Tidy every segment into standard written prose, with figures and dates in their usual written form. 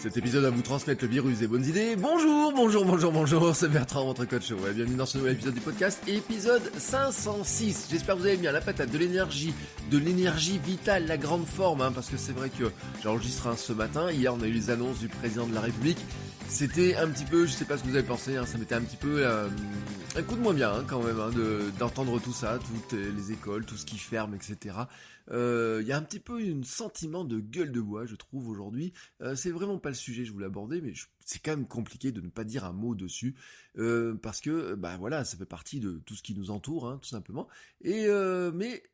Cet épisode va vous transmettre le virus des bonnes idées. Bonjour, c'est Bertrand, votre coach. Ouais, bienvenue dans ce nouvel épisode du podcast, épisode 506. J'espère que vous avez bien la patate, de l'énergie vitale, la grande forme, parce que c'est vrai que j'enregistre ce matin. Hier, on a eu les annonces du président de la République. C'était un petit peu, je sais pas ce que vous avez pensé, ça m'était un petit peu un coup de moins bien quand même, d'entendre tout ça, toutes les écoles, tout ce qui ferme, etc. Il y a un petit peu un sentiment de gueule de bois, je trouve, aujourd'hui. C'est vraiment pas le sujet, je voulais aborder, mais c'est quand même compliqué de ne pas dire un mot dessus, parce que, voilà, ça fait partie de tout ce qui nous entoure, tout simplement. Et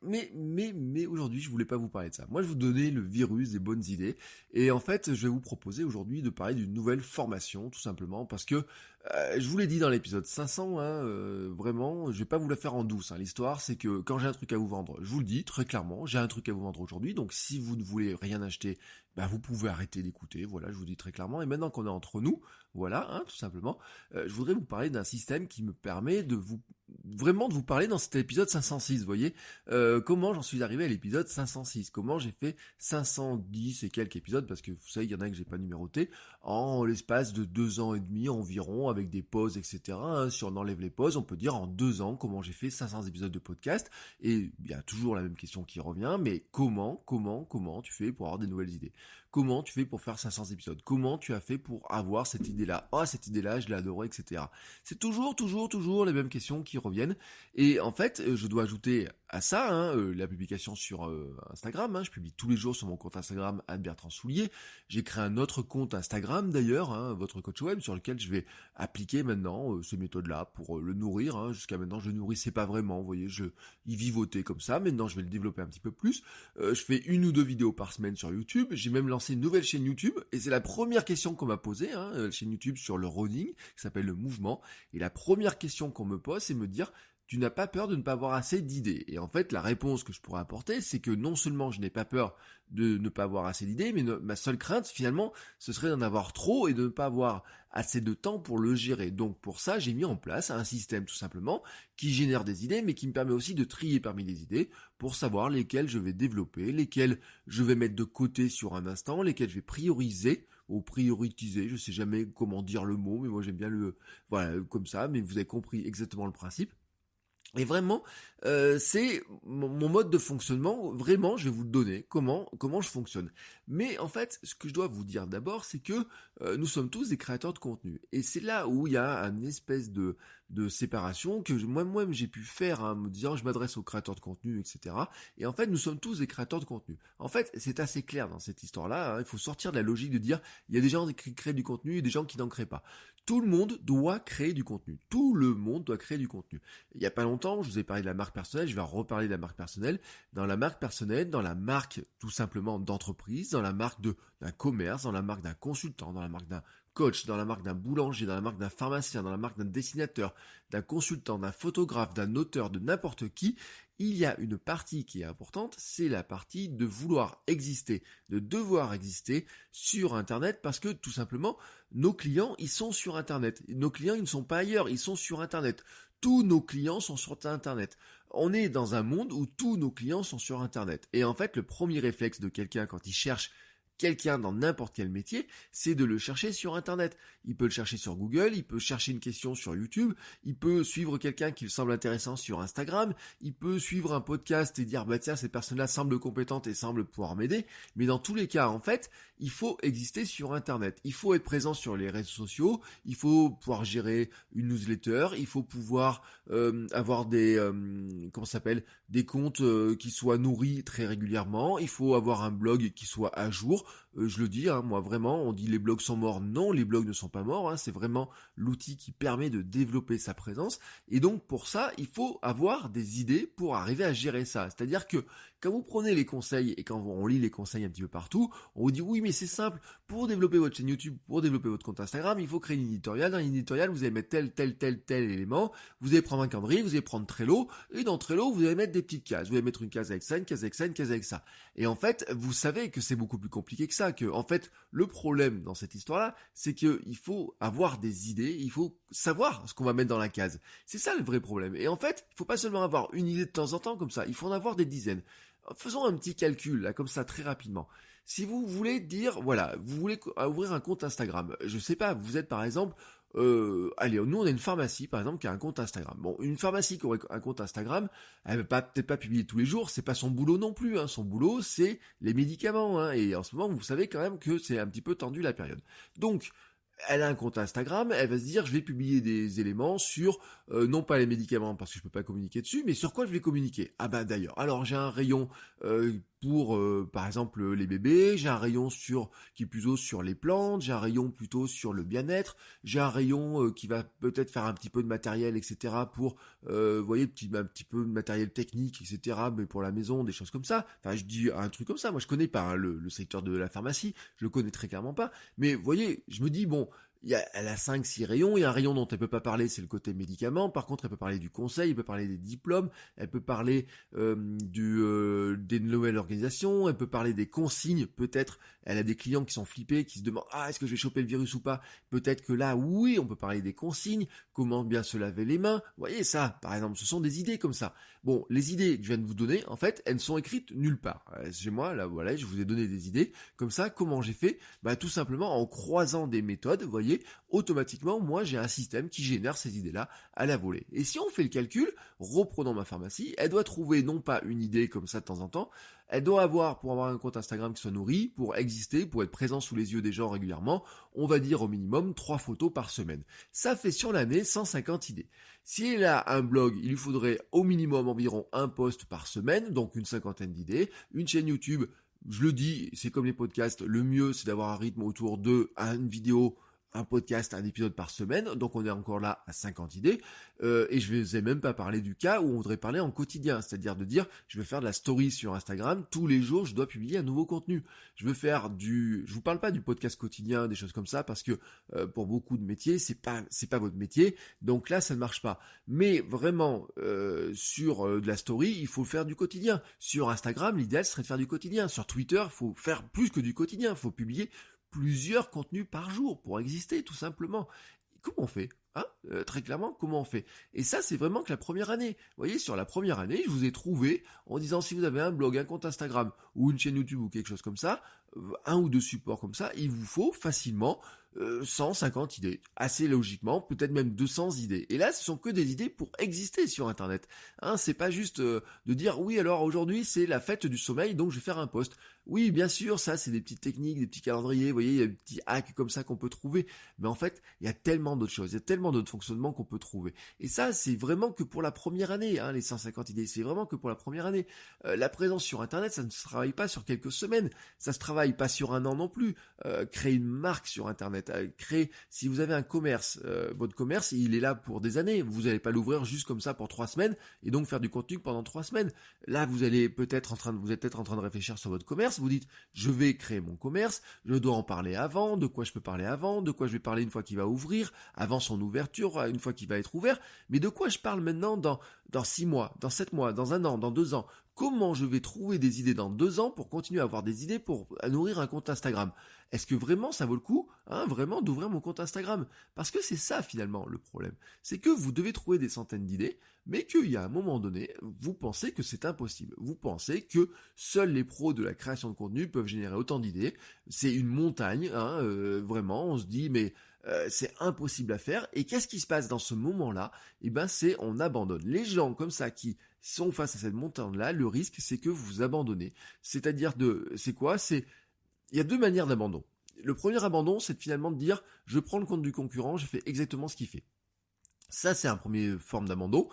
mais aujourd'hui, je voulais pas vous parler de ça. Moi, je vous donnais le virus des bonnes idées, et en fait, je vais vous proposer aujourd'hui de parler d'une nouvelle formation, tout simplement, parce que je vous l'ai dit dans l'épisode 500, vraiment, je vais pas vous la faire en douce. L'histoire, c'est que quand j'ai un truc à vous vendre, je vous le dis très clairement, j'ai un truc à vous vendre aujourd'hui, donc si vous ne voulez rien acheter, vous pouvez arrêter d'écouter, voilà, je vous dis très clairement. Et maintenant qu'on est entre nous, voilà, tout simplement, je voudrais vous parler d'un système qui me permet de vous parler dans cet épisode 506, vous voyez, comment j'en suis arrivé à l'épisode 506, comment j'ai fait 510 et quelques épisodes, parce que vous savez, il y en a que j'ai pas numéroté, en l'espace de 2 ans et demi environ, avec des pauses, etc. Si on enlève les pauses, on peut dire en 2 ans comment j'ai fait 500 épisodes de podcast, et il y a toujours la même question qui revient, mais comment tu fais pour avoir des nouvelles idées? Comment tu fais pour faire 500 épisodes? Comment tu as fait pour avoir cette idée-là? Cette idée-là, je l'ai adorée, etc. C'est toujours les mêmes questions qui reviennent. Et en fait, je dois ajouter à ça la publication sur Instagram. Je publie tous les jours sur mon compte Instagram @bertrandsoulier. J'ai créé un autre compte Instagram d'ailleurs, votre coach web, sur lequel je vais appliquer maintenant ces méthodes-là pour le nourrir. Jusqu'à maintenant, je le nourrissais pas vraiment. Vous voyez, il vivotait comme ça. Maintenant, je vais le développer un petit peu plus. Je fais 1 ou 2 vidéos par semaine sur YouTube. J'ai même lancé une nouvelle chaîne YouTube. Et c'est la première question qu'on m'a posée, chaîne YouTube sur le running, qui s'appelle le mouvement. Et la première question qu'on me pose, c'est me dire: tu n'as pas peur de ne pas avoir assez d'idées? Et en fait, la réponse que je pourrais apporter, c'est que non seulement je n'ai pas peur de ne pas avoir assez d'idées, mais ma seule crainte, finalement, ce serait d'en avoir trop et de ne pas avoir assez de temps pour le gérer. Donc pour ça, j'ai mis en place un système tout simplement qui génère des idées, mais qui me permet aussi de trier parmi les idées pour savoir lesquelles je vais développer, lesquelles je vais mettre de côté sur un instant, lesquelles je vais prioriser ou prioritiser, je sais jamais comment dire le mot, mais moi j'aime bien voilà, comme ça, mais vous avez compris exactement le principe. Et vraiment, c'est mon mode de fonctionnement. Vraiment, je vais vous le donner, comment je fonctionne. Mais en fait, ce que je dois vous dire d'abord, c'est que nous sommes tous des créateurs de contenu. Et c'est là où il y a une espèce de séparation que moi-même j'ai pu faire, me disant je m'adresse aux créateurs de contenu, etc. Et en fait, nous sommes tous des créateurs de contenu. En fait, c'est assez clair dans cette histoire-là. Il faut sortir de la logique de dire il y a des gens qui créent du contenu et des gens qui n'en créent pas. Tout le monde doit créer du contenu. Tout le monde doit créer du contenu. Il n'y a pas longtemps, je vous ai parlé de la marque personnelle, je vais reparler de la marque personnelle. Dans la marque personnelle, dans la marque tout simplement d'entreprise, dans la marque d'un commerce, dans la marque d'un consultant, dans la marque d'un coach, dans la marque d'un boulanger, dans la marque d'un pharmacien, dans la marque d'un dessinateur, d'un consultant, d'un photographe, d'un auteur, de n'importe qui, il y a une partie qui est importante, c'est la partie de vouloir exister, de devoir exister sur Internet, parce que tout simplement, nos clients, ils sont sur Internet. Nos clients, ils ne sont pas ailleurs, ils sont sur Internet. Tous nos clients sont sur Internet. On est dans un monde où tous nos clients sont sur Internet. Et en fait, le premier réflexe de quelqu'un quand il cherche quelqu'un dans n'importe quel métier, c'est de le chercher sur Internet. Il peut le chercher sur Google, il peut chercher une question sur YouTube, il peut suivre quelqu'un qui lui semble intéressant sur Instagram, il peut suivre un podcast et dire tiens, cette personne-là semble compétente et semble pouvoir m'aider. Mais dans tous les cas, en fait, il faut exister sur Internet. Il faut être présent sur les réseaux sociaux, il faut pouvoir gérer une newsletter, il faut pouvoir avoir des des comptes qui soient nourris très régulièrement, il faut avoir un blog qui soit à jour. Je le dis, moi vraiment, on dit les blogs sont morts. Non, les blogs ne sont pas morts, c'est vraiment l'outil qui permet de développer sa présence. Et donc pour ça, il faut avoir des idées pour arriver à gérer ça. C'est-à-dire que quand vous prenez les conseils et quand on lit les conseils un petit peu partout, on vous dit oui mais c'est simple, pour développer votre chaîne YouTube, pour développer votre compte Instagram, il faut créer une éditorial. Dans l'éditorial, vous allez mettre tel élément, vous allez prendre un calendrier, vous allez prendre Trello, et dans Trello, vous allez mettre des petites cases. Vous allez mettre une case avec ça, une case avec ça, une case avec ça. Et en fait, vous savez que c'est beaucoup plus compliqué que ça, que en fait, le problème dans cette histoire-là, c'est qu'il faut avoir des idées, il faut savoir ce qu'on va mettre dans la case. C'est ça le vrai problème. Et en fait, il faut pas seulement avoir une idée de temps en temps comme ça, il faut en avoir des dizaines. Faisons un petit calcul, là, comme ça, très rapidement. Si vous voulez dire, voilà, vous voulez ouvrir un compte Instagram, je sais pas, vous êtes par exemple, allez, nous on a une pharmacie par exemple qui a un compte Instagram. Bon, une pharmacie qui aurait un compte Instagram, elle va peut-être pas publier tous les jours, c'est pas son boulot non plus, hein. Son boulot c'est les médicaments, hein. Et en ce moment vous savez quand même que c'est un petit peu tendu la période. Donc elle a un compte Instagram, elle va se dire je vais publier des éléments sur non pas les médicaments parce que je peux pas communiquer dessus, mais sur quoi je vais communiquer. Ah bah d'ailleurs, alors j'ai un rayon pour par exemple les bébés, j'ai un rayon qui est plutôt sur les plantes, j'ai un rayon plutôt sur le bien-être, j'ai un rayon qui va peut-être faire un petit peu de matériel, etc. pour vous voyez un petit peu de matériel technique, etc. mais pour la maison, des choses comme ça. Enfin je dis un truc comme ça, moi je connais pas hein, le secteur de la pharmacie, je le connais très clairement pas, mais vous voyez, je me dis bon, elle a 5-6 rayons, il y a un rayon dont elle peut pas parler, c'est le côté médicaments, par contre elle peut parler du conseil, elle peut parler des diplômes, elle peut parler des nouvelles organisations, elle peut parler des consignes, peut-être elle a des clients qui sont flippés, qui se demandent « Ah, est-ce que je vais choper le virus ou pas ?» Peut-être que là, oui, on peut parler des consignes, comment bien se laver les mains, vous voyez ça, par exemple, ce sont des idées comme ça. Bon, les idées que je viens de vous donner, en fait, elles ne sont écrites nulle part. Chez moi, là, voilà, je vous ai donné des idées, comme ça, comment j'ai fait ? Bah, tout simplement en croisant des méthodes, vous voyez, automatiquement, moi, j'ai un système qui génère ces idées-là à la volée. Et si on fait le calcul, reprenons ma pharmacie, elle doit trouver non pas une idée comme ça de temps en temps, elle doit avoir, pour avoir un compte Instagram qui soit nourri, pour exister, pour être présent sous les yeux des gens régulièrement, on va dire au minimum 3 photos par semaine. Ça fait sur l'année 150 idées. Si elle a un blog, il lui faudrait au minimum environ un post par semaine, donc une cinquantaine d'idées. Une chaîne YouTube, je le dis, c'est comme les podcasts, le mieux c'est d'avoir un rythme autour de une vidéo, un podcast, un épisode par semaine, donc on est encore là à 50 idées, et je ne vais même pas parler du cas où on voudrait parler en quotidien, c'est-à-dire de dire, je vais faire de la story sur Instagram, tous les jours je dois publier un nouveau contenu, je vous parle pas du podcast quotidien, des choses comme ça, parce que pour beaucoup de métiers, c'est pas votre métier, donc là ça ne marche pas, mais vraiment, sur de la story, il faut faire du quotidien, sur Instagram, l'idéal serait de faire du quotidien, sur Twitter, il faut faire plus que du quotidien, il faut publier plusieurs contenus par jour pour exister tout simplement. Comment on fait hein très clairement, comment on fait? Et ça, c'est vraiment que la première année. Vous voyez, sur la première année, je vous ai trouvé en disant si vous avez un blog, un compte Instagram ou une chaîne YouTube ou quelque chose comme ça, un ou deux supports comme ça, il vous faut facilement 150 idées. Assez logiquement, peut-être même 200 idées. Et là, ce sont que des idées pour exister sur Internet. Hein, c'est pas juste de dire oui, alors aujourd'hui c'est la fête du sommeil, donc je vais faire un post. Oui, bien sûr, ça c'est des petites techniques, des petits calendriers, vous voyez, il y a des petits hacks comme ça qu'on peut trouver. Mais en fait, il y a tellement d'autres choses, il y a tellement d'autres fonctionnements qu'on peut trouver. Et ça, c'est vraiment que pour la première année, hein, les 150 idées, c'est vraiment que pour la première année. La présence sur Internet, ça ne se travaille pas sur quelques semaines, ça se travaille pas sur un an non plus. Créer une marque sur Internet, si vous avez un commerce, votre commerce, il est là pour des années. Vous n'allez pas l'ouvrir juste comme ça pour 3 semaines et donc faire du contenu pendant 3 semaines. Là, vous êtes peut-être en train de réfléchir sur votre commerce. Vous dites, je vais créer mon commerce, je dois en parler avant, de quoi je peux parler avant, de quoi je vais parler une fois qu'il va ouvrir, avant son ouverture, une fois qu'il va être ouvert, mais de quoi je parle maintenant dans 6 mois, dans 7 mois, dans 1 an, dans 2 ans. Comment je vais trouver des idées dans 2 ans pour continuer à avoir des idées pour nourrir un compte Instagram? Est-ce que vraiment ça vaut le coup, vraiment d'ouvrir mon compte Instagram? Parce que c'est ça finalement le problème. C'est que vous devez trouver des centaines d'idées, mais qu'il y a un moment donné, vous pensez que c'est impossible. Vous pensez que seuls les pros de la création de contenu peuvent générer autant d'idées. C'est une montagne, vraiment. On se dit mais c'est impossible à faire. Et qu'est-ce qui se passe dans ce moment-là? Eh ben c'est on abandonne. Les gens comme ça qui sont face à cette montagne-là, le risque c'est que vous abandonnez. C'est-à-dire il y a 2 manières d'abandon. Le premier abandon, c'est finalement de dire je prends le compte du concurrent, je fais exactement ce qu'il fait. Ça, c'est un premier forme d'abandon.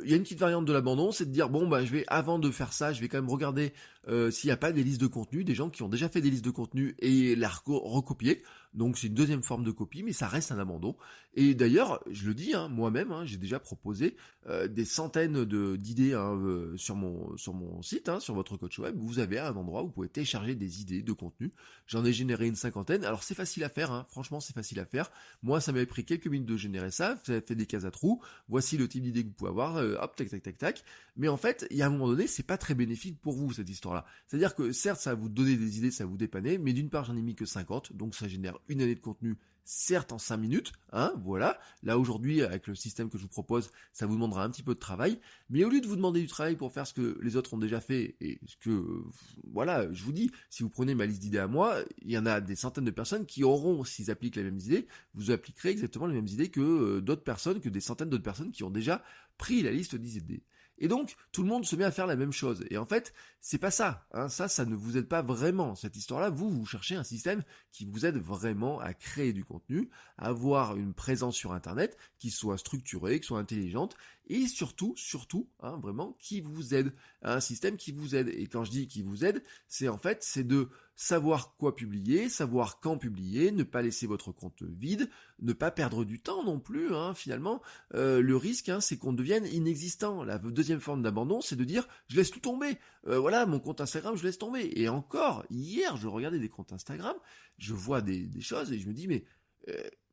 Il y a une petite variante de l'abandon, c'est de dire bon avant de faire ça, je vais quand même regarder s'il n'y a pas des listes de contenu, des gens qui ont déjà fait des listes de contenu et la recopier. Donc c'est une deuxième forme de copie, mais ça reste un abandon. Et d'ailleurs, je le dis, moi-même, j'ai déjà proposé des centaines d'idées sur mon site, sur votre coach web. Vous avez un endroit où vous pouvez télécharger des idées de contenu. J'en ai généré une cinquantaine. Alors c'est facile à faire, franchement c'est facile à faire. Moi ça m'avait pris quelques minutes de générer ça. Ça fait des cases à trous. Voici le type d'idées que vous pouvez avoir. hop, tac, tac, tac, tac. Mais en fait, il y a un moment donné, c'est pas très bénéfique pour vous, cette histoire-là. C'est-à-dire que certes, ça va vous donner des idées, ça va vous dépanner, mais d'une part, j'en ai mis que 50, donc ça génère une année de contenu, certes en 5 minutes, hein, voilà. Là, aujourd'hui, avec le système que je vous propose, ça vous demandera un petit peu de travail, mais au lieu de vous demander du travail pour faire ce que les autres ont déjà fait, et ce que, voilà, je vous dis, si vous prenez ma liste d'idées à moi, il y en a des centaines de personnes qui auront, s'ils appliquent les mêmes idées, vous appliquerez exactement les mêmes idées que d'autres personnes, que des centaines d'autres personnes qui ont déjà pris la liste des idées. Et donc, tout le monde se met à faire la même chose. Et en fait, c'est pas ça, hein. Ça ne vous aide pas vraiment. Cette histoire-là, vous cherchez un système qui vous aide vraiment à créer du contenu, à avoir une présence sur Internet qui soit structurée, qui soit intelligente, et surtout, hein, vraiment, qui vous aide. Un système qui vous aide. Et quand je dis qui vous aide, c'est de savoir quoi publier, savoir quand publier, ne pas laisser votre compte vide, ne pas perdre du temps non plus, hein, finalement. Le risque, hein, c'est qu'on devienne inexistant. La deuxième forme d'abandon, c'est de dire je laisse tout tomber. Voilà, mon compte Instagram, je laisse tomber. Et encore, hier, je regardais des comptes Instagram, je vois des choses et je me dis mais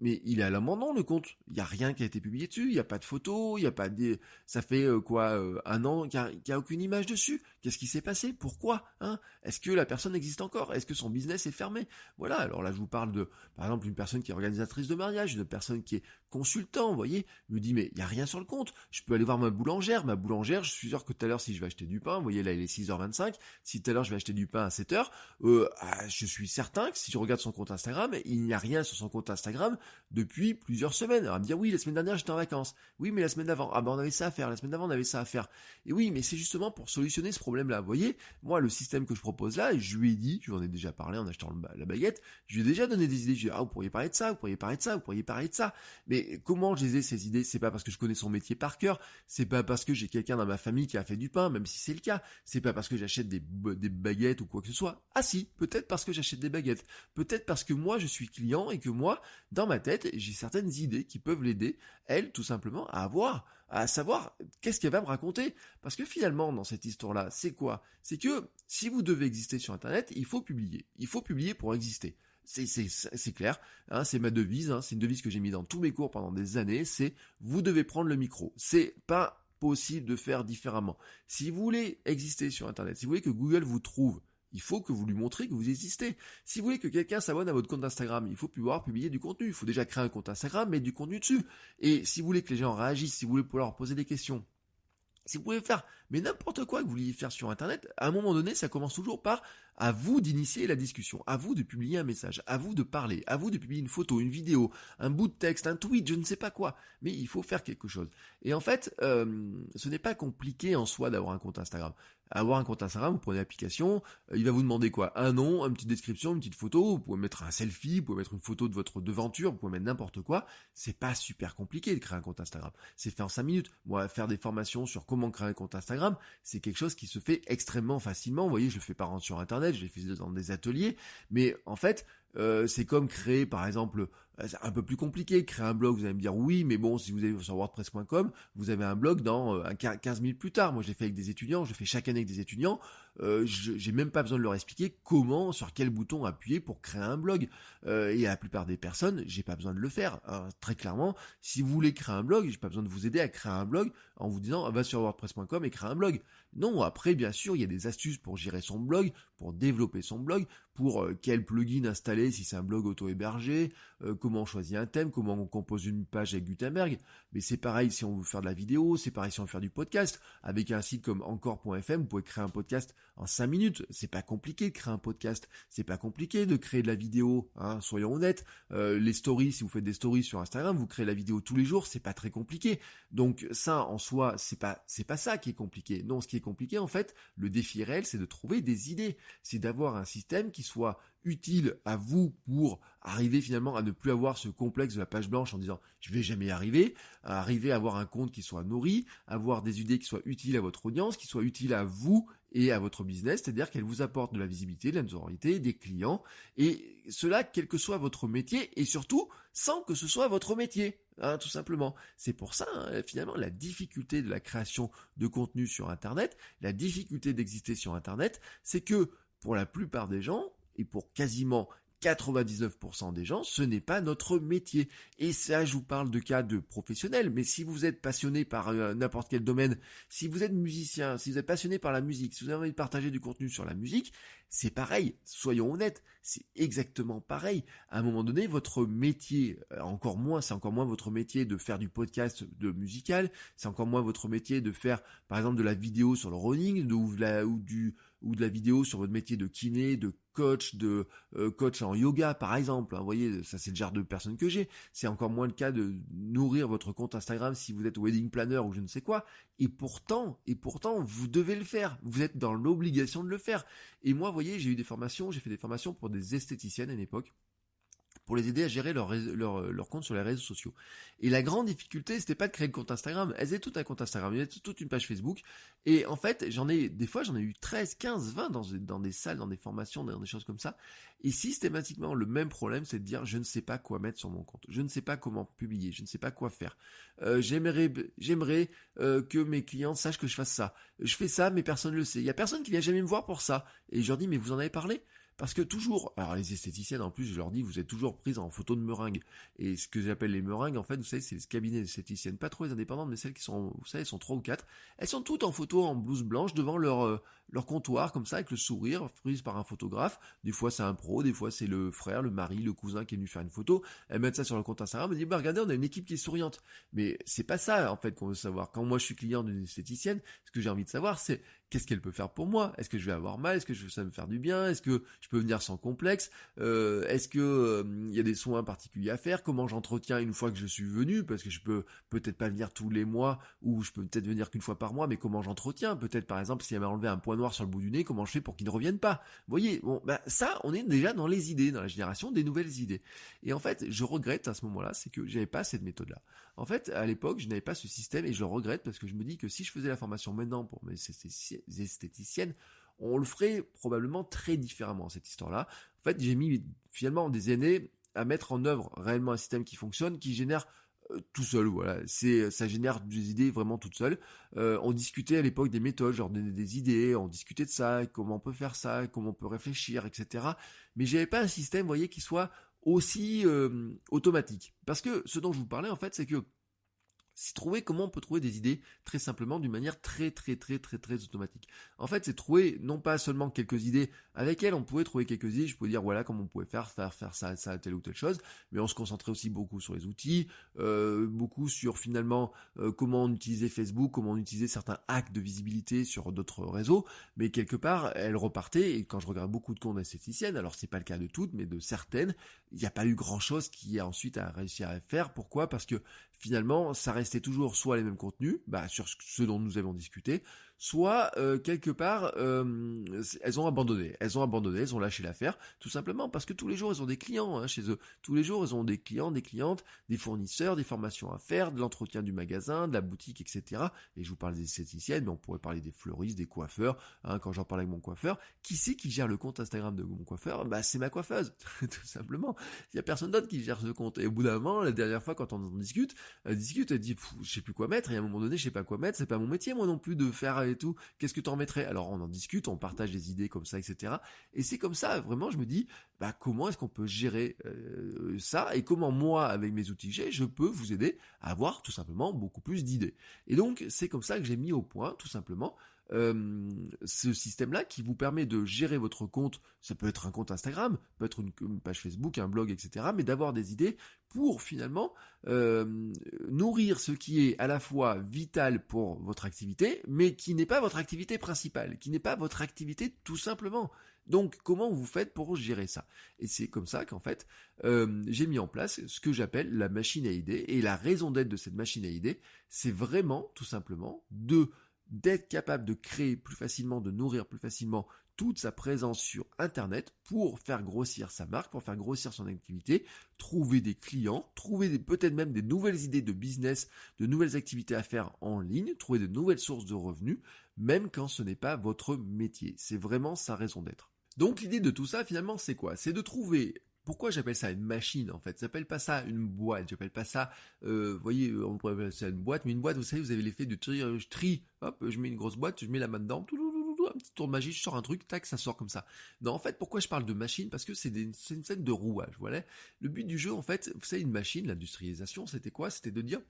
il est à l'abandon le compte. Il n'y a rien qui a été publié dessus, il n'y a pas de photos, il n'y a pas de... Ça fait un an qu'il n'y a aucune image dessus. Qu'est-ce qui s'est passé? Pourquoi, hein? Est-ce que la personne existe encore? Est-ce que son business est fermé? Voilà, alors là je vous parle de, par exemple, une personne qui est organisatrice de mariage, une personne qui est consultant, vous voyez, me dit mais il n'y a rien sur le compte. Je peux aller voir ma boulangère, je suis sûr que tout à l'heure si je vais acheter du pain, vous voyez là il est 6h25, si tout à l'heure je vais acheter du pain à 7h, je suis certain que si je regarde son compte Instagram, il n'y a rien sur son compte Instagram depuis plusieurs semaines. Alors, elle me dit, oui, la semaine dernière, j'étais en vacances. Oui, mais la semaine d'avant, on avait ça à faire. La semaine d'avant, on avait ça à faire. Et oui, mais c'est justement pour solutionner ce problème-là. Vous voyez, moi, le système que je propose là, je lui ai dit, je lui en ai déjà parlé en achetant la baguette, je lui ai déjà donné des idées. Je lui ai dit, vous pourriez parler de ça, vous pourriez parler de ça, vous pourriez parler de ça. Mais comment je les ai, ces idées? C'est pas parce que je connais son métier par cœur. C'est pas parce que j'ai quelqu'un dans ma famille qui a fait du pain, même si c'est le cas. C'est pas parce que j'achète des baguettes ou quoi que ce soit. Ah si, peut-être parce que j'achète des baguettes. Peut-être parce que moi, je suis client et que moi, dans ma tête, j'ai certaines idées qui peuvent l'aider, elle, tout simplement, à savoir qu'est-ce qu'elle va me raconter. Parce que finalement, dans cette histoire-là, c'est quoi? C'est que si vous devez exister sur Internet, il faut publier. Il faut publier pour exister. C'est clair, hein, c'est ma devise, hein, c'est une devise que j'ai mis dans tous mes cours pendant des années, c'est vous devez prendre le micro. C'est pas possible de faire différemment. Si vous voulez exister sur Internet, si vous voulez que Google vous trouve, il faut que vous lui montrez que vous existez. Si vous voulez que quelqu'un s'abonne à votre compte Instagram, il faut pouvoir publier du contenu. Il faut déjà créer un compte Instagram, mettre du contenu dessus. Et si vous voulez que les gens réagissent, si vous voulez pouvoir leur poser des questions, si vous pouvez faire, mais n'importe quoi que vous vouliez faire sur Internet, à un moment donné, ça commence toujours par à vous d'initier la discussion, à vous de publier un message, à vous de parler, à vous de publier une photo, une vidéo, un bout de texte, un tweet, je ne sais pas quoi. Mais il faut faire quelque chose. Et en fait, ce n'est pas compliqué en soi d'avoir un compte Instagram. Avoir un compte Instagram, vous prenez l'application, il va vous demander quoi? Un nom, une petite description, une petite photo, vous pouvez mettre un selfie, vous pouvez mettre une photo de votre devanture, vous pouvez mettre n'importe quoi. C'est pas super compliqué de créer un compte Instagram. C'est fait en 5 minutes. Moi, faire des formations sur comment créer un compte Instagram, c'est quelque chose qui se fait extrêmement facilement. Vous voyez, je le fais par exemple sur Internet, je l'ai fait dans des ateliers, mais en fait, c'est comme créer, par exemple, c'est un peu plus compliqué, créer un blog, vous allez me dire oui, mais bon, si vous allez sur wordpress.com, vous avez un blog dans 15 minutes plus tard. Moi, je l'ai fait avec des étudiants, je le fais chaque année avec des étudiants, j'ai même pas besoin de leur expliquer comment, sur quel bouton appuyer pour créer un blog. Et à la plupart des personnes, j'ai pas besoin de le faire. Hein. Très clairement, si vous voulez créer un blog, j'ai pas besoin de vous aider à créer un blog en vous disant va sur wordpress.com et crée un blog. Non, après, bien sûr, il y a des astuces pour gérer son blog, pour développer son blog, pour quel plugin installer si c'est un blog auto-hébergé, comment on choisit un thème, comment on compose une page avec Gutenberg. Mais c'est pareil si on veut faire de la vidéo, c'est pareil si on veut faire du podcast. Avec un site comme encore.fm, vous pouvez créer un podcast en 5 minutes. C'est pas compliqué de créer un podcast. C'est pas compliqué de créer de la vidéo, hein, soyons honnêtes. Les stories, si vous faites des stories sur Instagram, vous créez la vidéo tous les jours, c'est pas très compliqué. Donc ça, en soi, c'est pas ça qui est compliqué. Non, ce qui est compliqué, en fait, le défi réel, c'est de trouver des idées. C'est d'avoir un système qui soit utile à vous pour arriver finalement à ne plus avoir ce complexe de la page blanche en disant je vais jamais y arriver, à arriver à avoir un compte qui soit nourri, avoir des idées qui soient utiles à votre audience, qui soient utiles à vous et à votre business, c'est-à-dire qu'elles vous apportent de la visibilité, de la notoriété, des clients, et cela quel que soit votre métier, et surtout sans que ce soit votre métier, hein, tout simplement. C'est pour ça, hein, finalement, la difficulté de la création de contenu sur Internet, la difficulté d'exister sur Internet, c'est que pour la plupart des gens, et pour quasiment 99% des gens, ce n'est pas notre métier. Et ça, je vous parle de cas de professionnels, mais si vous êtes passionné par n'importe quel domaine, si vous êtes musicien, si vous êtes passionné par la musique, si vous avez envie de partager du contenu sur la musique, c'est pareil, soyons honnêtes, c'est exactement pareil. À un moment donné, votre métier, c'est encore moins votre métier de faire du podcast de musical, c'est encore moins votre métier de faire, par exemple, de la vidéo sur le running, ou de la vidéo sur votre métier de kiné, de coach, de coach en yoga par exemple, hein, vous voyez, ça c'est le genre de personne que j'ai. C'est encore moins le cas de nourrir votre compte Instagram si vous êtes wedding planner ou je ne sais quoi, et pourtant, vous devez le faire, vous êtes dans l'obligation de le faire. Et moi, vous voyez, j'ai fait des formations pour des esthéticiennes à une époque, pour les aider à gérer leur compte sur les réseaux sociaux. Et la grande difficulté, c'était pas de créer le compte Instagram. Elles avaient tout un compte Instagram, elles avaient toute une page Facebook. Et en fait, des fois, j'en ai eu 13, 15, 20 dans des salles, dans des formations, dans des choses comme ça. Et systématiquement, le même problème, c'est de dire, je ne sais pas quoi mettre sur mon compte. Je ne sais pas comment publier. Je ne sais pas quoi faire. J'aimerais que mes clients sachent que je fasse ça. Je fais ça, mais personne ne le sait. Il y a personne qui vient jamais me voir pour ça. Et je leur dis, mais vous en avez parlé? Parce que toujours, alors les esthéticiennes en plus, je leur dis, vous êtes toujours prises en photo de meringue. Et ce que j'appelle les meringues, en fait, vous savez, c'est les cabinets d'esthéticiennes, pas trop les indépendantes, mais celles qui sont, vous savez, elles sont 3 ou 4. Elles sont toutes en photo en blouse blanche devant leur comptoir, comme ça, avec le sourire, prise par un photographe. Des fois, c'est un pro, des fois, c'est le frère, le mari, le cousin qui est venu faire une photo. Elles mettent ça sur le compte Instagram, elles disent, bah regardez, on a une équipe qui est souriante. Mais c'est pas ça, en fait, qu'on veut savoir. Quand moi, je suis client d'une esthéticienne, ce que j'ai envie de savoir, c'est qu'est-ce qu'elle peut faire pour moi? Est-ce que je vais avoir mal? Est-ce que ça va me faire du bien? Est-ce que je peux venir sans complexe? Est-ce que y a des soins particuliers à faire? Comment j'entretiens une fois que je suis venu? Parce que je peux peut-être pas venir tous les mois, ou je peux peut-être venir qu'une fois par mois, mais comment j'entretiens? Peut-être par exemple, si elle m'a enlevé un point noir sur le bout du nez, comment je fais pour qu'il ne revienne pas? Vous voyez, bon, bah ça, on est déjà dans les idées, dans la génération des nouvelles idées. Et en fait, je regrette à ce moment-là, c'est que j'avais pas cette méthode-là. En fait, à l'époque, je n'avais pas ce système et je le regrette parce que je me dis que si je faisais la formation maintenant pour mes esthéticiennes, on le ferait probablement très différemment, cette histoire-là. En fait, j'ai mis finalement des années à mettre en œuvre réellement un système qui fonctionne, qui génère tout seul, voilà. Ça génère des idées vraiment toutes seules. On discutait à l'époque des méthodes, genre des idées, on discutait de ça, comment on peut faire ça, comment on peut réfléchir, etc. Mais j'avais pas un système, vous voyez, qui soit aussi automatique. Parce que ce dont je vous parlais, en fait, c'est que comment on peut trouver des idées très simplement d'une manière très automatique. En fait, c'est trouver non pas seulement quelques idées avec elles, on pouvait trouver quelques idées, je pouvais dire voilà comment on pouvait faire ça, telle ou telle chose, mais on se concentrait aussi beaucoup sur les outils, beaucoup sur finalement comment on utilisait Facebook, comment on utilisait certains hacks de visibilité sur d'autres réseaux, mais quelque part, elles repartaient, et quand je regarde beaucoup de comptes d'esthéticiennes, alors c'est pas le cas de toutes, mais de certaines, il n'y a pas eu grand chose qui a ensuite réussi à faire. Pourquoi? Parce que finalement, ça restait toujours soit les mêmes contenus, sur ce dont nous avons discuté, soit quelque part, elles ont abandonné, elles ont lâché l'affaire, tout simplement parce que tous les jours, elles ont des clients chez eux. Tous les jours, elles ont des clients, des clientes, des fournisseurs, des formations à faire, de l'entretien du magasin, de la boutique, etc. Et je vous parle des esthéticiennes, mais on pourrait parler des fleuristes, des coiffeurs. Quand j'en parle avec mon coiffeur, qui c'est qui gère le compte Instagram de mon coiffeur? C'est ma coiffeuse, tout simplement. Il y a personne d'autre qui gère ce compte. Et au bout d'un moment, la dernière fois, quand on en discute, elle dit, je sais plus quoi mettre, et à un moment donné, je sais pas quoi mettre, c'est pas mon métier, moi non plus, de faire et tout, qu'est-ce que t'en mettrais? Alors on en discute, on partage des idées comme ça, etc. Et c'est comme ça, vraiment, je me dis, comment est-ce qu'on peut gérer ça, et comment moi, avec mes outils que j'ai, je peux vous aider à avoir tout simplement beaucoup plus d'idées. Et donc, c'est comme ça que j'ai mis au point, tout simplement, ce système-là qui vous permet de gérer votre compte. Ça peut être un compte Instagram, peut être une page Facebook, un blog, etc. Mais d'avoir des idées pour finalement nourrir ce qui est à la fois vital pour votre activité, mais qui n'est pas votre activité principale, qui n'est pas votre activité tout simplement. Donc comment vous faites pour gérer ça? Et c'est comme ça qu'en fait j'ai mis en place ce que j'appelle la machine à idées. Et la raison d'être de cette machine à idées, c'est vraiment tout simplement d'être capable de créer plus facilement, de nourrir plus facilement toute sa présence sur Internet pour faire grossir sa marque, pour faire grossir son activité, trouver des clients, trouver peut-être même des nouvelles idées de business, de nouvelles activités à faire en ligne, trouver de nouvelles sources de revenus, même quand ce n'est pas votre métier. C'est vraiment sa raison d'être. Donc l'idée de tout ça finalement c'est quoi? C'est de trouver... Pourquoi j'appelle ça une machine en fait? J'appelle pas ça une boîte, j'appelle pas ça, vous voyez, on pourrait appeler ça une boîte, mais une boîte, vous savez, vous avez l'effet de tri, hop, je mets une grosse boîte, je mets la main dedans, un petit tour de magie, je sors un truc, tac, ça sort comme ça. Non, en fait, pourquoi je parle de machine? Parce que c'est une scène de rouage, voilà. Le but du jeu, en fait, vous savez, une machine, l'industrialisation, c'était quoi? C'était de dire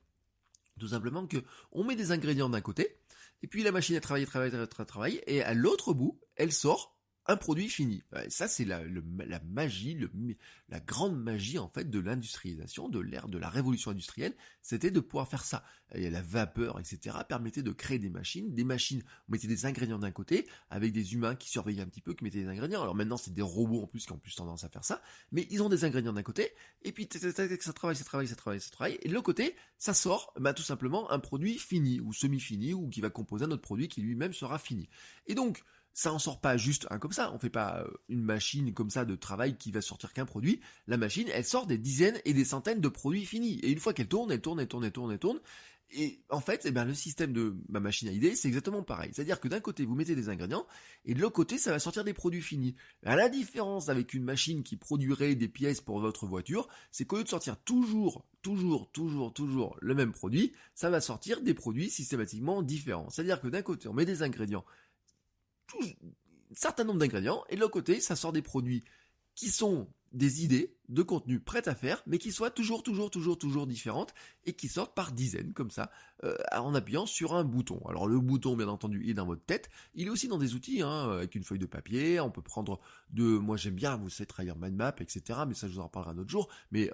tout simplement que on met des ingrédients d'un côté, et puis la machine elle travaille, et à l'autre bout, elle sort un produit fini. Ouais, ça c'est la magie, la grande magie en fait de l'industrialisation, de l'ère de la révolution industrielle, c'était de pouvoir faire ça. Et la vapeur, etc. permettait de créer des machines, on mettait des ingrédients d'un côté, avec des humains qui surveillaient un petit peu, qui mettaient des ingrédients. Alors maintenant c'est des robots en plus qui ont plus tendance à faire ça, mais ils ont des ingrédients d'un côté, et puis ça travaille, et de l'autre côté, ça sort tout simplement un produit fini, ou semi-fini, ou qui va composer un autre produit qui lui-même sera fini. Et donc, ça en sort pas juste un comme ça, on fait pas une machine comme ça de travail qui va sortir qu'un produit, la machine elle sort des dizaines et des centaines de produits finis, et une fois qu'elle tourne, et en fait, le système de ma machine à idées, c'est exactement pareil, c'est-à-dire que d'un côté vous mettez des ingrédients, et de l'autre côté ça va sortir des produits finis. À la différence avec une machine qui produirait des pièces pour votre voiture, c'est qu'au lieu de sortir toujours le même produit, ça va sortir des produits systématiquement différents, c'est-à-dire que d'un côté on met des ingrédients, un certain nombre d'ingrédients, et de l'autre côté, ça sort des produits qui sont des idées de contenu prêtes à faire, mais qui soient toujours différentes, et qui sortent par dizaines, comme ça, en appuyant sur un bouton. Alors le bouton, bien entendu, est dans votre tête, il est aussi dans des outils, avec une feuille de papier, on peut prendre moi j'aime bien, vous savez, travailler en mind map, etc., mais ça je vous en reparlerai un autre jour, mais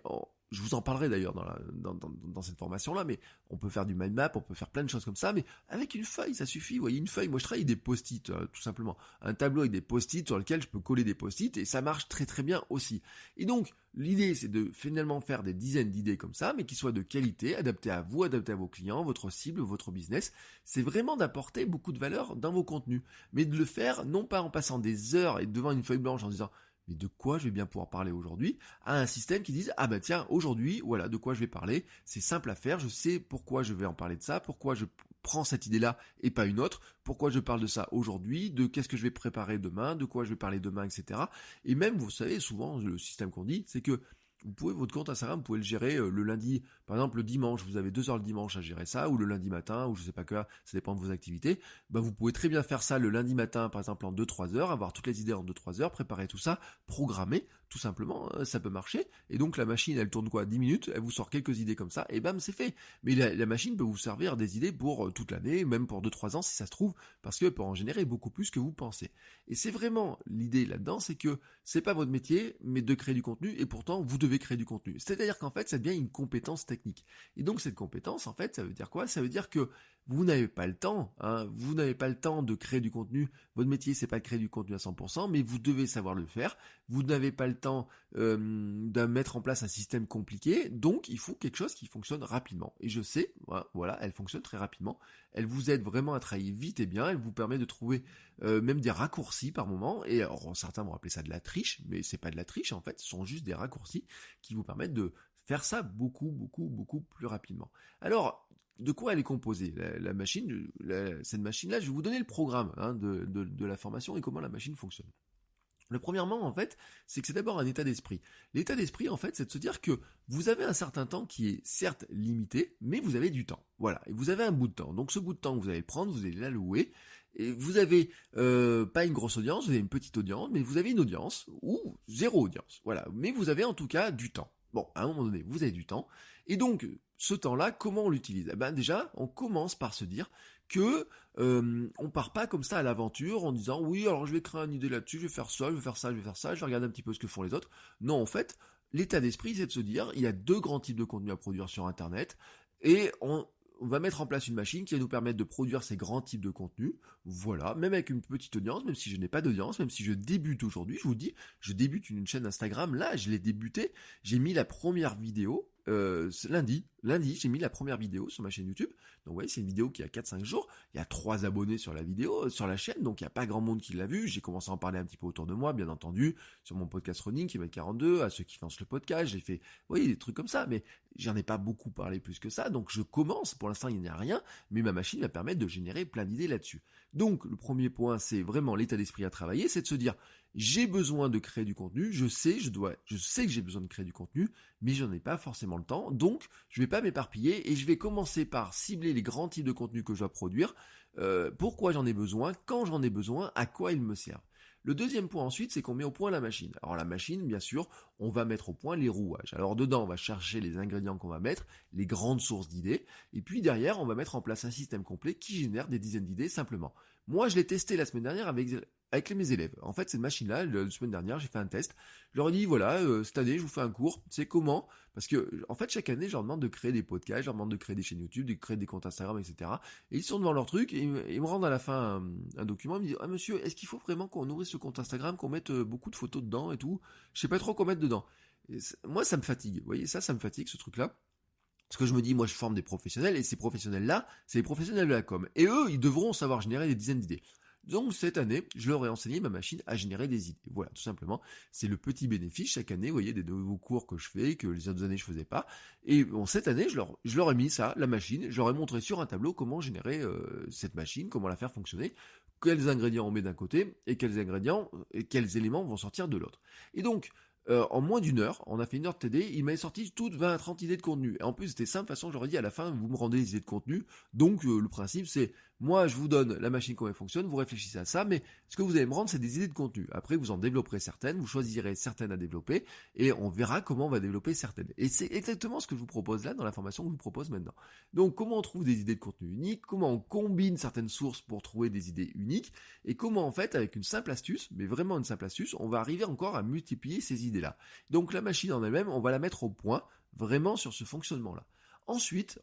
je vous en parlerai d'ailleurs dans cette formation-là, mais on peut faire du mind map, on peut faire plein de choses comme ça, mais avec une feuille, ça suffit, vous voyez, une feuille, moi je travaille avec des post-it, tout simplement, un tableau avec des post-it sur lequel je peux coller des post-it, et ça marche très bien aussi. Et donc, l'idée c'est de finalement faire des dizaines d'idées comme ça, mais qui soient de qualité, adaptées à vous, adaptées à vos clients, votre cible, votre business, c'est vraiment d'apporter beaucoup de valeur dans vos contenus, mais de le faire non pas en passant des heures et devant une feuille blanche en disant mais de quoi je vais bien pouvoir parler aujourd'hui, à un système qui dise ah bah tiens aujourd'hui voilà de quoi je vais parler, c'est simple à faire, je sais pourquoi je vais en parler de ça, pourquoi je prends cette idée là et pas une autre, pourquoi je parle de ça aujourd'hui, de qu'est-ce que je vais préparer demain, de quoi je vais parler demain, etc. Et même vous savez souvent le système qu'on dit c'est que vous pouvez, votre compte Instagram, vous pouvez le gérer le lundi, par exemple le dimanche, vous avez 2 heures le dimanche à gérer ça, ou le lundi matin, ou je sais pas quoi, ça dépend de vos activités, vous pouvez très bien faire ça le lundi matin, par exemple en 2-3 heures, avoir toutes les idées en 2-3 heures, préparer tout ça, programmer, tout simplement, ça peut marcher, et donc la machine, elle tourne 10 minutes, elle vous sort quelques idées comme ça, et bam, c'est fait. Mais la machine peut vous servir des idées pour toute l'année, même pour 2-3 ans si ça se trouve, parce qu'elle peut en générer beaucoup plus que vous pensez. Et c'est vraiment l'idée là-dedans, c'est que c'est pas votre métier, mais de créer du contenu, et pourtant vous devez créer du contenu. C'est-à-dire qu'en fait, ça devient une compétence technique. Et donc cette compétence, en fait, ça veut dire quoi? Ça veut dire que vous n'avez pas le temps, vous n'avez pas le temps de créer du contenu. Votre métier, c'est pas de créer du contenu à 100%, mais vous devez savoir le faire. Vous n'avez pas le temps de mettre en place un système compliqué, donc il faut quelque chose qui fonctionne rapidement. Et je sais, voilà, elle fonctionne très rapidement. Elle vous aide vraiment à travailler vite et bien. Elle vous permet de trouver même des raccourcis par moment. Et alors, certains vont appeler ça de la triche, mais c'est pas de la triche en fait. Ce sont juste des raccourcis qui vous permettent de faire ça beaucoup plus rapidement. Alors, de quoi elle est composée, la machine, cette machine-là, je vais vous donner le programme de la formation et comment la machine fonctionne. Le premièrement, en fait, c'est que c'est d'abord un état d'esprit. L'état d'esprit, en fait, c'est de se dire que vous avez un certain temps qui est certes limité, mais vous avez du temps. Voilà, et vous avez un bout de temps. Donc ce bout de temps, vous allez le prendre, vous allez l'allouer, et vous avez pas une grosse audience, vous avez une petite audience, mais vous avez une audience, ou zéro audience. Voilà, mais vous avez en tout cas du temps. Bon, à un moment donné, vous avez du temps, et donc, ce temps-là, comment on l'utilise? Déjà, on commence par se dire que on part pas comme ça à l'aventure en disant oui, alors je vais créer une idée là-dessus, je vais faire ça, je vais regarder un petit peu ce que font les autres. Non, en fait, l'état d'esprit, c'est de se dire, il y a 2 grands types de contenus à produire sur Internet, et on va mettre en place une machine qui va nous permettre de produire ces grands types de contenus, voilà, même avec une petite audience, même si je n'ai pas d'audience, même si je débute aujourd'hui, je vous dis, je débute une chaîne Instagram, là, je l'ai débuté, j'ai mis la première vidéo, lundi, j'ai mis la première vidéo sur ma chaîne YouTube. Donc vous voyez, c'est une vidéo qui a 4-5 jours. Il y a 3 abonnés sur la vidéo, sur la chaîne, donc il n'y a pas grand monde qui l'a vu. J'ai commencé à en parler un petit peu autour de moi, bien entendu, sur mon podcast running qui va être 42, à ceux qui lancent le podcast, j'ai fait, vous voyez, des trucs comme ça, mais j'en ai pas beaucoup parlé plus que ça, donc je commence, pour l'instant il n'y a rien, mais ma machine va permettre de générer plein d'idées là-dessus. Donc le premier point, c'est vraiment l'état d'esprit à travailler, c'est de se dire, j'ai besoin de créer du contenu, je sais que j'ai besoin de créer du contenu, mais j'en ai pas forcément le temps, donc je vais pas pas m'éparpiller et je vais commencer par cibler les grands types de contenus que je dois produire, pourquoi j'en ai besoin, quand j'en ai besoin, à quoi ils me servent. Le deuxième point ensuite, c'est qu'on met au point la machine. Alors la machine, bien sûr, on va mettre au point les rouages. Alors dedans, on va chercher les ingrédients qu'on va mettre, les grandes sources d'idées, et puis derrière, on va mettre en place un système complet qui génère des dizaines d'idées simplement. Moi, je l'ai testé la semaine dernière avec mes élèves. En fait, cette machine-là, la semaine dernière, j'ai fait un test. Je leur ai dit, voilà, cette année, je vous fais un cours. C'est comment? Parce que, en fait, chaque année, je leur demande de créer des podcasts, je leur demande de créer des chaînes YouTube, de créer des comptes Instagram, etc. Et ils sont devant leur truc, et ils me rendent à la fin un document, ils me disent, ah monsieur, est-ce qu'il faut vraiment qu'on nourrisse ce compte Instagram, qu'on mette beaucoup de photos dedans et tout? Je sais pas trop quoi mettre dedans. Moi, ça me fatigue. Vous voyez, ça me fatigue, ce truc-là. Parce que je me dis, moi, je forme des professionnels, et ces professionnels-là, c'est les professionnels de la com. Et eux, ils devront savoir générer des dizaines d'idées. Donc, cette année, je leur ai enseigné ma machine à générer des idées. Voilà, tout simplement. C'est le petit bénéfice. Chaque année, vous voyez, des nouveaux cours que je fais, que les autres années, je faisais pas. Et bon, cette année, je leur ai mis ça, la machine. Je leur ai montré sur un tableau comment générer cette machine, comment la faire fonctionner, quels ingrédients on met d'un côté, et quels ingrédients, et quels éléments vont sortir de l'autre. Et donc, en moins d'une heure, on a fait une heure de TD, il m'avait sorti toutes 20 à 30 idées de contenu. Et en plus, c'était simple, de toute façon, j'aurais dit à la fin, vous me rendez les idées de contenu. Donc, le principe, c'est, moi, je vous donne la machine, comment elle fonctionne, vous réfléchissez à ça, mais ce que vous allez me rendre, c'est des idées de contenu. Après, vous en développerez certaines, vous choisirez certaines à développer, et on verra comment on va développer certaines. Et c'est exactement ce que je vous propose là, dans la formation que je vous propose maintenant. Donc, comment on trouve des idées de contenu uniques, comment on combine certaines sources pour trouver des idées uniques, et comment, en fait, avec une simple astuce, mais vraiment une simple astuce, on va arriver encore à multiplier ces idées-là. Donc la machine en elle-même, on va la mettre au point, vraiment sur ce fonctionnement-là. Ensuite,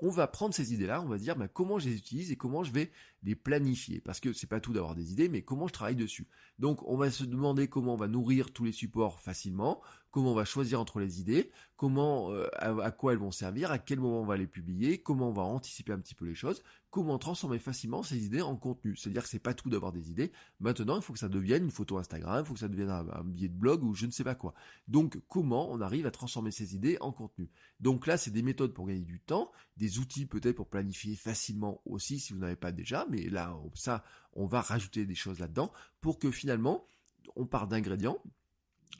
on va prendre ces idées-là, on va dire comment je les utilise et comment je vais les planifier. Parce que c'est pas tout d'avoir des idées, mais comment je travaille dessus. Donc on va se demander comment on va nourrir tous les supports facilement, comment on va choisir entre les idées, comment, à quoi elles vont servir, à quel moment on va les publier, comment on va anticiper un petit peu les choses, comment transformer facilement ces idées en contenu. C'est-à-dire que c'est pas tout d'avoir des idées. Maintenant, il faut que ça devienne une photo Instagram, il faut que ça devienne un billet de blog ou je ne sais pas quoi. Donc, comment on arrive à transformer ces idées en contenu. Donc là, c'est des méthodes pour gagner du temps, des outils peut-être pour planifier facilement aussi si vous n'avez pas déjà, mais là, ça, on va rajouter des choses là-dedans pour que finalement, on part d'ingrédients.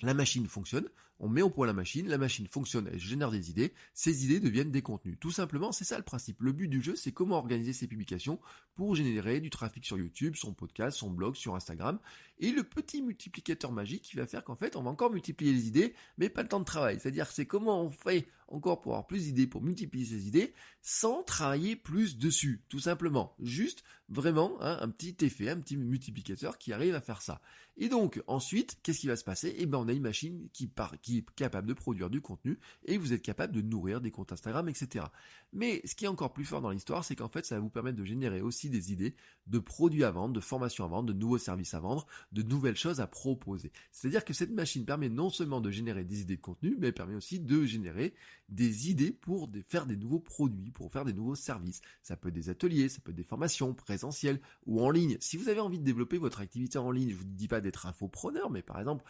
La machine fonctionne, on met au point la machine fonctionne, elle génère des idées, ces idées deviennent des contenus. Tout simplement, c'est ça le principe. Le but du jeu, c'est comment organiser ses publications pour générer du trafic sur YouTube, son podcast, son blog, sur Instagram. Et le petit multiplicateur magique qui va faire qu'en fait, on va encore multiplier les idées, mais pas le temps de travail. C'est-à-dire, c'est comment on fait encore pour avoir plus d'idées, pour multiplier ces idées, sans travailler plus dessus. Tout simplement. Juste, vraiment, un petit effet, un petit multiplicateur qui arrive à faire ça. Et donc, ensuite, qu'est-ce qui va se passer? Eh ben, on a une machine qui est capable de produire du contenu et vous êtes capable de nourrir des comptes Instagram, etc. Mais ce qui est encore plus fort dans l'histoire, c'est qu'en fait, ça va vous permettre de générer aussi des idées de produits à vendre, de formations à vendre, de nouveaux services à vendre, de nouvelles choses à proposer. C'est-à-dire que cette machine permet non seulement de générer des idées de contenu, mais elle permet aussi de générer des idées pour faire des nouveaux produits, pour faire des nouveaux services. Ça peut être des ateliers, ça peut être des formations présentielles ou en ligne. Si vous avez envie de développer votre activité en ligne, je vous dis pas d'être infopreneur, mais par exemple,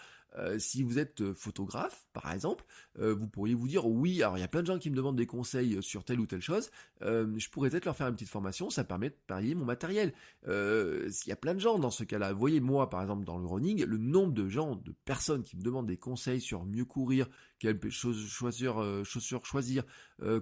si vous êtes photographe, par exemple, vous pourriez vous dire, oui, alors il y a plein de gens qui me demandent des conseils sur telle ou telle chose, je pourrais peut-être leur faire une petite formation, ça permet de parier mon matériel. Il y a plein de gens dans ce cas-là. Vous voyez, moi, par exemple, dans le running, le nombre de gens, de personnes qui me demandent des conseils sur mieux courir, quelles chaussures choisir,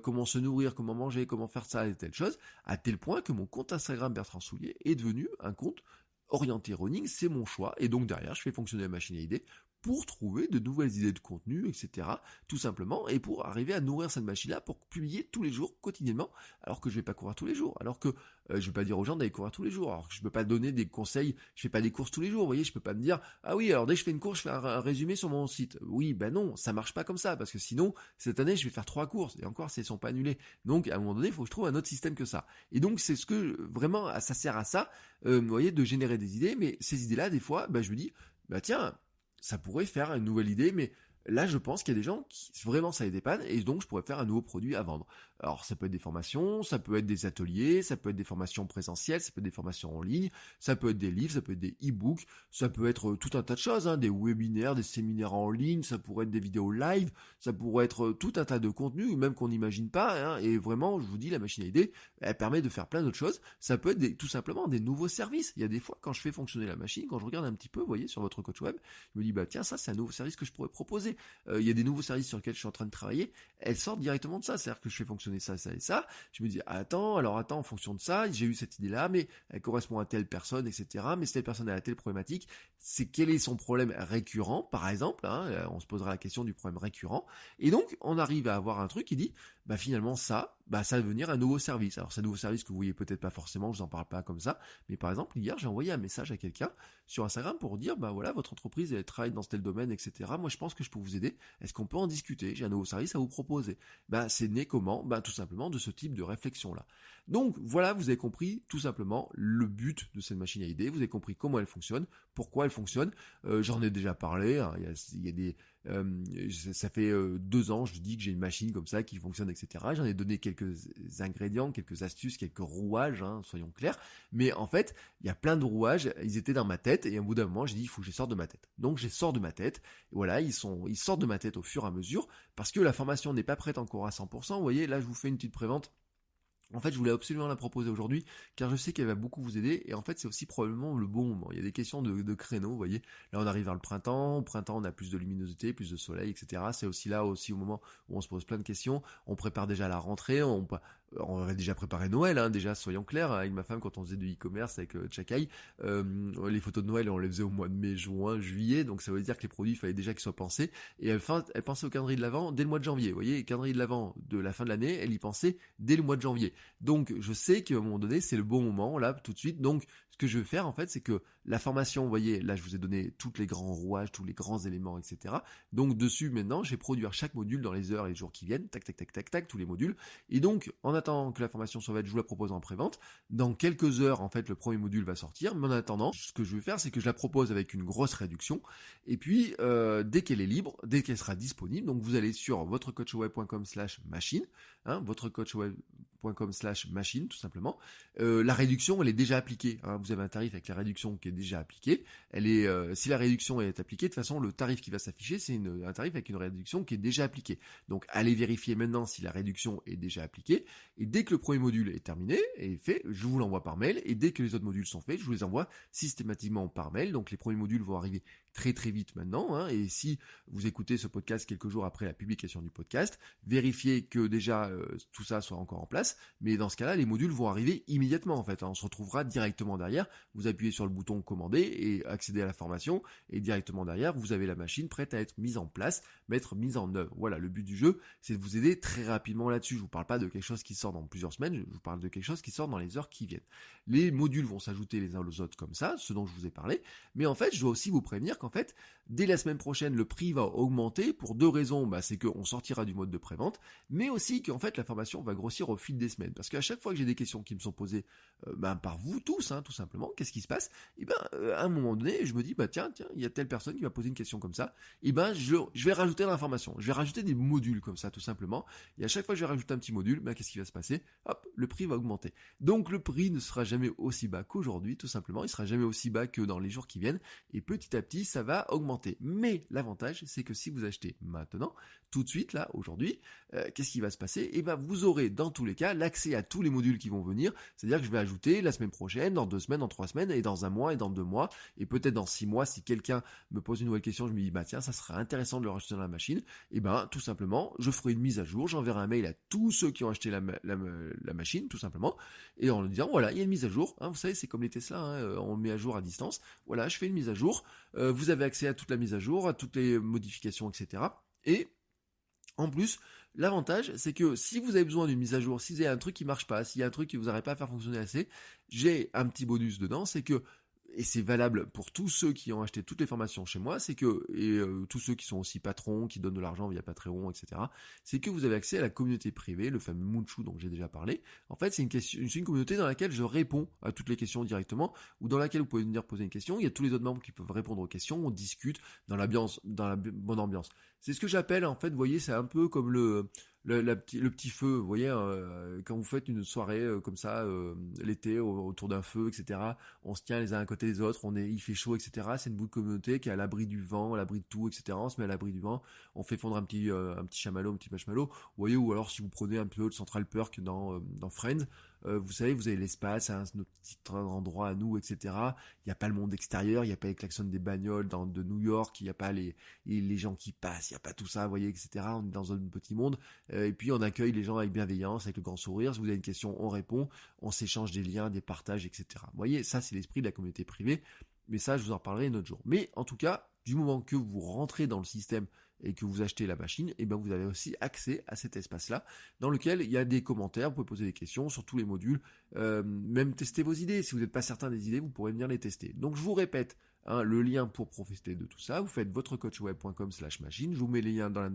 comment se nourrir, comment manger, comment faire ça et telle chose, à tel point que mon compte Instagram Bertrand Soulier est devenu un compte orienté running, c'est mon choix, et donc derrière, je fais fonctionner la machine à idées pour trouver de nouvelles idées de contenu, etc. Tout simplement, et pour arriver à nourrir cette machine-là, pour publier tous les jours, quotidiennement, alors que je vais pas courir tous les jours, alors que je vais pas dire aux gens d'aller courir tous les jours, alors que je peux pas donner des conseils, je fais pas des courses tous les jours, vous voyez, je peux pas me dire, ah oui, alors dès que je fais une course, je fais un résumé sur mon site. Oui, ben non, ça marche pas comme ça, parce que sinon, cette année, je vais faire 3 courses, et encore, elles sont pas annulées. Donc, à un moment donné, il faut que je trouve un autre système que ça. Et donc, c'est ce que, vraiment, ça sert à ça, vous voyez, de générer des idées, mais ces idées-là, des fois, je me dis, tiens, ça pourrait faire une nouvelle idée, mais là je pense qu'il y a des gens qui vraiment ça les dépanne et donc je pourrais faire un nouveau produit à vendre. Alors ça peut être des formations, ça peut être des ateliers, ça peut être des formations présentielles, ça peut être des formations en ligne, ça peut être des livres, ça peut être des e-books, ça peut être tout un tas de choses, des webinaires, des séminaires en ligne, ça pourrait être des vidéos live, ça pourrait être tout un tas de contenus, même qu'on n'imagine pas, et vraiment, je vous dis, la machine à idées, elle permet de faire plein d'autres choses. Ça peut être tout simplement des nouveaux services. Il y a des fois, quand je fais fonctionner la machine, quand je regarde un petit peu, vous voyez, sur votre coach web, je me dis, tiens, ça c'est un nouveau service que je pourrais proposer. Il y a des nouveaux services sur lesquels je suis en train de travailler, elles sortent directement de ça, c'est-à-dire que je fais fonctionner ça, ça et ça, je me dis, attends, en fonction de ça, j'ai eu cette idée-là, mais elle correspond à telle personne, etc., mais si telle personne a telle problématique, c'est quel est son problème récurrent, par exemple, on se posera la question du problème récurrent, et donc, on arrive à avoir un truc qui dit, finalement, ça va devenir un nouveau service. Alors, c'est un nouveau service que vous voyez peut-être pas forcément, je vous en parle pas comme ça, mais par exemple, hier, j'ai envoyé un message à quelqu'un sur Instagram pour dire, voilà, votre entreprise, elle travaille dans tel domaine, etc., moi, je pense que je peux vous aider, est-ce qu'on peut en discuter? J'ai un nouveau service à vous proposer. C'est né comment? Tout simplement de ce type de réflexion-là. Donc, voilà, vous avez compris, tout simplement, le but de cette machine à idées, vous avez compris comment elle fonctionne, pourquoi elle fonctionne, j'en ai déjà parlé, il y a des... ça fait 2 ans, je dis que j'ai une machine comme ça qui fonctionne, etc. J'en ai donné quelques ingrédients, quelques astuces, quelques rouages, soyons clairs. Mais en fait, il y a plein de rouages, ils étaient dans ma tête, et au bout d'un moment, j'ai dit, il faut que je les sorte de ma tête. Donc, je les sors de ma tête, et voilà, ils sortent de ma tête au fur et à mesure, parce que la formation n'est pas prête encore à 100%. Vous voyez, là, je vous fais une petite prévente. En fait, je voulais absolument la proposer aujourd'hui, car je sais qu'elle va beaucoup vous aider, et en fait, c'est aussi probablement le bon moment. Il y a des questions de créneaux, vous voyez. Là, on arrive vers le printemps. Au printemps, on a plus de luminosité, plus de soleil, etc. C'est aussi là, au moment où on se pose plein de questions. On prépare déjà la rentrée, on aurait déjà préparé Noël, déjà, soyons clairs, avec ma femme, quand on faisait du e-commerce avec Chakai, les photos de Noël, on les faisait au mois de mai, juin, juillet, donc ça veut dire que les produits, il fallait déjà qu'ils soient pensés, et elle pensait au calendrier de l'Avent dès le mois de janvier, vous voyez, le calendrier de l'Avent de la fin de l'année, elle y pensait dès le mois de janvier. Donc, je sais qu'à un moment donné, c'est le bon moment, là, tout de suite, donc, ce que je veux faire, en fait, c'est que la formation, vous voyez, là, je vous ai donné tous les grands rouages, tous les grands éléments, etc. Donc, dessus, maintenant, je vais produire chaque module dans les heures et les jours qui viennent, tac, tac, tac, tac, tac, tous les modules, et donc, en attendant que la formation soit faite, je vous la propose en pré-vente. Dans quelques heures, en fait, le premier module va sortir, mais en attendant, ce que je vais faire, c'est que je la propose avec une grosse réduction, et puis, dès qu'elle est libre, dès qu'elle sera disponible, donc vous allez sur votrecoachweb.com/machine, votrecoachweb.com/machine, tout simplement. La réduction, elle est déjà appliquée, vous avez un tarif avec la réduction qui est déjà appliquée. Elle est, si la réduction est appliquée, de toute façon, le tarif qui va s'afficher, c'est un tarif avec une réduction qui est déjà appliquée. Donc, allez vérifier maintenant si la réduction est déjà appliquée. Et dès que le premier module est terminé et fait, je vous l'envoie par mail. Et dès que les autres modules sont faits, je vous les envoie systématiquement par mail. Donc, les premiers modules vont arriver très très vite maintenant. Et si vous écoutez ce podcast quelques jours après la publication du podcast, vérifiez que déjà tout ça soit encore en place. Mais dans ce cas-là, les modules vont arriver immédiatement en fait. On se retrouvera directement derrière. Vous appuyez sur le bouton commander et accéder à la formation. Et directement derrière, vous avez la machine prête à être mise en place, mise en œuvre. Voilà, le but du jeu, c'est de vous aider très rapidement là-dessus. Je vous parle pas de quelque chose qui sort dans plusieurs semaines, je vous parle de quelque chose qui sort dans les heures qui viennent. Les modules vont s'ajouter les uns aux autres comme ça, ce dont je vous ai parlé. Mais en fait, je dois aussi vous prévenir qu'en fait, dès la semaine prochaine, le prix va augmenter pour 2 raisons. C'est qu'on sortira du mode de prévente, mais aussi qu'en fait, la formation va grossir au fil des semaines. Parce qu'à chaque fois que j'ai des questions qui me sont posées par vous tous, tout simplement, qu'est-ce qui se passe? À un moment donné, je me dis, tiens, il y a telle personne qui m'a posé une question comme ça. Je vais rajouter l'information. Je vais rajouter des modules comme ça, tout simplement. Et à chaque fois que je vais rajouter un petit module, qu'est-ce qui va se passer? Hop, le prix va augmenter. Donc le prix ne sera jamais aussi bas qu'aujourd'hui, tout simplement. Il sera jamais aussi bas que dans les jours qui viennent. Et petit à petit, ça va augmenter. Mais l'avantage, c'est que si vous achetez maintenant, tout de suite, là, aujourd'hui, qu'est-ce qui va se passer? Vous aurez, dans tous les cas, l'accès à tous les modules qui vont venir. C'est-à-dire que je vais ajouter la semaine prochaine, dans 2 semaines, dans 3 semaines, et dans 1 mois, et dans 2 mois, et peut-être dans 6 mois, si quelqu'un me pose une nouvelle question, je me dis, tiens, ça serait intéressant de le rajouter dans la machine. Tout simplement, je ferai une mise à jour, j'enverrai un mail à tous ceux qui ont acheté la machine, tout simplement, et en leur disant, voilà, il y a une mise à jour, vous savez, c'est comme les Tesla, on le met à jour à distance, voilà, je fais une mise à jour, vous avez accès à toute la mise à jour, à toutes les modifications, etc. Et en plus, l'avantage, c'est que si vous avez besoin d'une mise à jour, si vous avez un truc qui marche pas, s'il y a un truc que vous n'arrivez pas à faire fonctionner assez, j'ai un petit bonus dedans, c'est que, et c'est valable pour tous ceux qui ont acheté toutes les formations chez moi, c'est que, tous ceux qui sont aussi patrons, qui donnent de l'argent via Patreon, etc., c'est que vous avez accès à la communauté privée, le fameux Munchu dont j'ai déjà parlé. En fait, c'est une communauté dans laquelle je réponds à toutes les questions directement, ou dans laquelle vous pouvez venir poser une question, il y a tous les autres membres qui peuvent répondre aux questions, on discute dans la bonne ambiance. C'est ce que j'appelle, en fait, vous voyez, c'est un peu comme le petit feu, vous voyez, quand vous faites une soirée comme ça, l'été, autour d'un feu, etc., on se tient les uns à côté des autres, il fait chaud, etc., c'est une bout de communauté qui est à l'abri du vent, à l'abri de tout, etc., on se met à l'abri du vent, on fait fondre un petit chamallow, un petit marshmallow, vous voyez, ou alors si vous prenez un peu de Central Perk dans Friends, vous savez, vous avez l'espace, hein, c'est notre petit endroit à nous, etc., il n'y a pas le monde extérieur, il n'y a pas les klaxons des bagnoles de New York, il n'y a pas les gens qui passent, il n'y a pas tout ça, vous voyez, etc., on est dans un petit monde. Et puis on accueille les gens avec bienveillance, avec le grand sourire. Si vous avez une question, on répond, on s'échange des liens, des partages, etc. Vous voyez, ça c'est l'esprit de la communauté privée, mais ça je vous en reparlerai un autre jour. Mais en tout cas, du moment que vous rentrez dans le système et que vous achetez la machine, et ben vous avez aussi accès à cet espace-là, dans lequel il y a des commentaires, vous pouvez poser des questions sur tous les modules, même tester vos idées. Si vous n'êtes pas certain des idées, vous pourrez venir les tester. Donc je vous répète, le lien pour profiter de tout ça, vous faites votrecoachweb.com/machine, je vous mets les liens dans les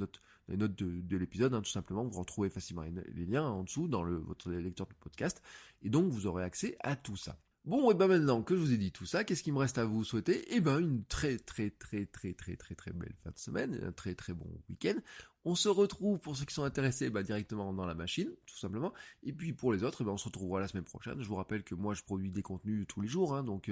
notes de l'épisode, tout simplement, vous retrouvez facilement les liens en dessous dans votre lecteur de podcast, et donc vous aurez accès à tout ça. Bon, et ben maintenant que je vous ai dit tout ça, qu'est-ce qu'il me reste à vous souhaiter? Eh ben une très belle fin de semaine, un très bon week-end. On se retrouve pour ceux qui sont intéressés directement dans la machine, tout simplement. Et puis pour les autres, on se retrouvera la semaine prochaine. Je vous rappelle que moi je produis des contenus tous les jours, donc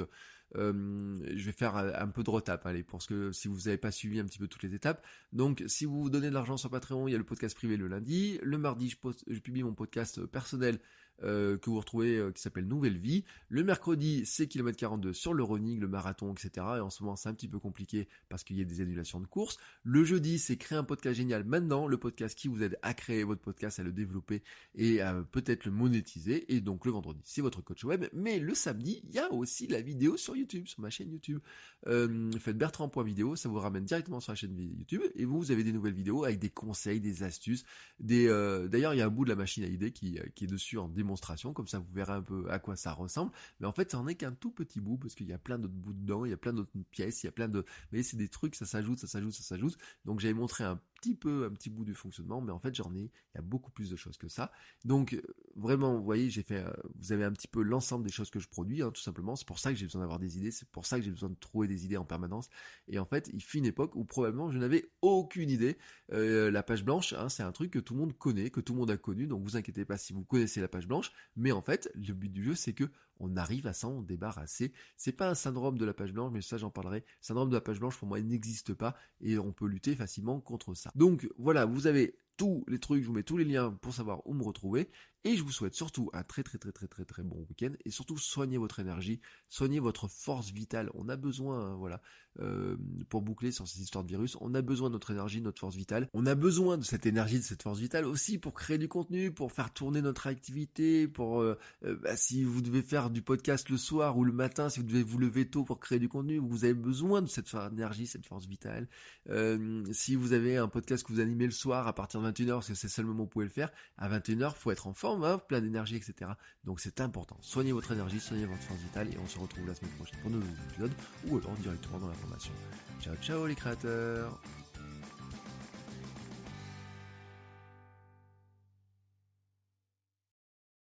je vais faire un peu de retape, allez, parce que si vous n'avez pas suivi un petit peu toutes les étapes. Donc si vous donnez de l'argent sur Patreon, il y a le podcast privé le lundi. Le mardi, je publie mon podcast personnel que vous retrouvez qui s'appelle Nouvelle Vie. Le mercredi, c'est kilomètre 42 sur le running, le marathon, etc. Et en ce moment, c'est un petit peu compliqué parce qu'il y a des annulations de courses. Le jeudi, c'est créer un podcast génial maintenant, le podcast qui vous aide à créer votre podcast, à le développer et à peut-être le monétiser. Et donc le vendredi, c'est votre coach web. Mais le samedi, il y a aussi la vidéo sur YouTube, sur ma chaîne YouTube. Faites Bertrand.video, ça vous ramène directement sur la chaîne YouTube et vous avez des nouvelles vidéos avec des conseils, des astuces, d'ailleurs il y a un bout de la machine à idées qui est dessus en démonstration, comme ça vous verrez un peu à quoi ça ressemble, mais en fait ça en est qu'un tout petit bout parce qu'il y a plein d'autres bouts dedans, il y a plein d'autres pièces, il y a plein de, vous voyez, c'est des trucs, ça s'ajoute, donc j'avais montré un petit bout du fonctionnement, mais en fait il y a beaucoup plus de choses que ça. Donc vraiment, vous voyez, vous avez un petit peu l'ensemble des choses que je produis, tout simplement. C'est pour ça que j'ai besoin d'avoir des idées, c'est pour ça que j'ai besoin de trouver des idées en permanence. Et en fait, il fut une époque où probablement je n'avais aucune idée. La page blanche, c'est un truc que tout le monde connaît, que tout le monde a connu, donc vous inquiétez pas si vous connaissez la page blanche, mais en fait, le but du jeu, c'est que on arrive à s'en débarrasser. C'est pas un syndrome de la page blanche, mais ça j'en parlerai. Le syndrome de la page blanche, pour moi, il n'existe pas, et on peut lutter facilement contre ça. Donc voilà, vous avez tous les trucs, je vous mets tous les liens pour savoir où me retrouver, et je vous souhaite surtout un très bon week-end, et surtout soignez votre énergie, soignez votre force vitale. On a besoin, pour boucler sur ces histoires de virus, on a besoin de notre énergie, de notre force vitale, on a besoin de cette énergie, de cette force vitale aussi pour créer du contenu, pour faire tourner notre activité, pour si vous devez faire du podcast le soir ou le matin, si vous devez vous lever tôt pour créer du contenu, vous avez besoin de cette énergie, cette force vitale. Si vous avez un podcast que vous animez le soir à partir de 21h, parce que c'est le seul moment où vous pouvez le faire, à 21h, faut être en forme, plein d'énergie, etc. Donc c'est important. Soignez votre énergie, soignez votre force vitale, et on se retrouve la semaine prochaine pour de nouveaux épisodes, ou alors directement dans la formation. Ciao les créateurs!